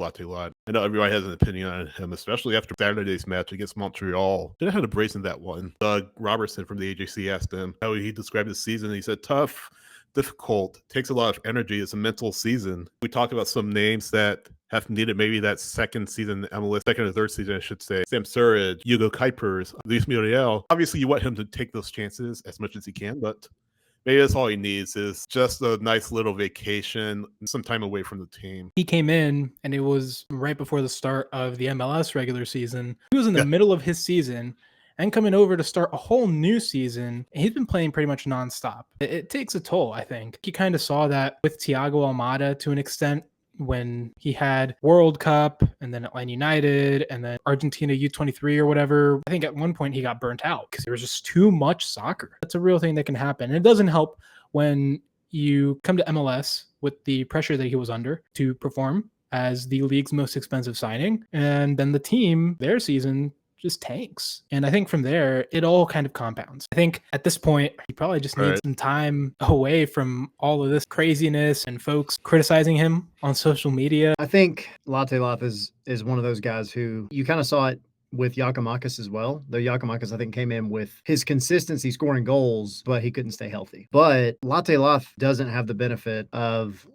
Latte Lath. I know everybody has an opinion on him, especially after Saturday's match against Montreal. Didn't have to brazen that one. Doug Robertson from the AJC asked him how he described his season. He said, tough, difficult, takes a lot of energy. It's a mental season. We talked about some names that have needed maybe that second season MLS, second or third season, I should say. Sam Surridge, Hugo Kuipers, Luis Muriel. Obviously, you want him to take those chances as much as he can, but maybe that's all he needs is just a nice little vacation, some time away from the team. He came in and it was right before the start of the MLS regular season. He was in the middle of his season and coming over to start a whole new season. He's been playing pretty much nonstop. It takes a toll, I think. You kind of saw that with Thiago Almada to an extent when he had World Cup and then Atlanta United and then Argentina U23 or whatever. I think at one point he got burnt out because there was just too much soccer. That's a real thing that can happen. And it doesn't help when you come to MLS with the pressure that he was under to perform as the league's most expensive signing. And then the team, their season just tanks. And I think from there, it all kind of compounds. I think at this point, he probably just needs some time away from all of this craziness and folks criticizing him on social media. I think Latte Lath is one of those guys who you kind of saw it with Giakoumakis as well. Though Giakoumakis, I think, came in with his consistency scoring goals, but he couldn't stay healthy. But Latte Lath doesn't have the benefit of,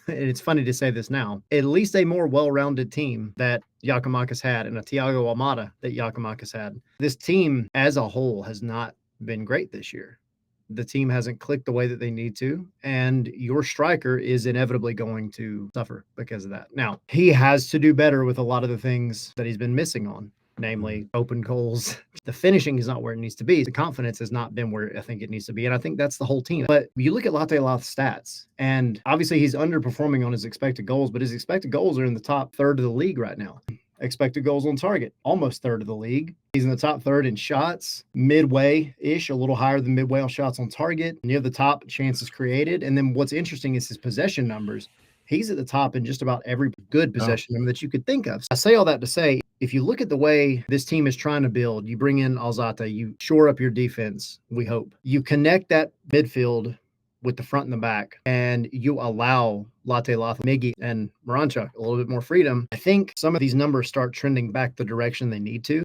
and it's funny to say this now, at least a more well-rounded team that Giakoumakis had and a Thiago Almada that Giakoumakis had. This team as a whole has not been great this year. The team hasn't clicked the way that they need to, and your striker is inevitably going to suffer because of that. Now, he has to do better with a lot of the things that he's been missing on, namely open goals. The finishing is not where it needs to be. The confidence has not been where I think it needs to be, and I think that's the whole team. But you look at Latte Lath's stats, and obviously he's underperforming on his expected goals, but his expected goals are in the top third of the league right now. Expected goals on target, almost third of the league. He's in the top third in shots, midway-ish, a little higher than midway on shots on target, near the top chances created. And then what's interesting is his possession numbers. He's at the top in just about every good possession number that you could think of. I say all that to say, if you look at the way this team is trying to build, you bring in Alzate, you shore up your defense, we hope. You connect that midfield with the front and the back, and you allow Latte Lath, Miggy, and Moranchuk a little bit more freedom. I think some of these numbers start trending back the direction they need to.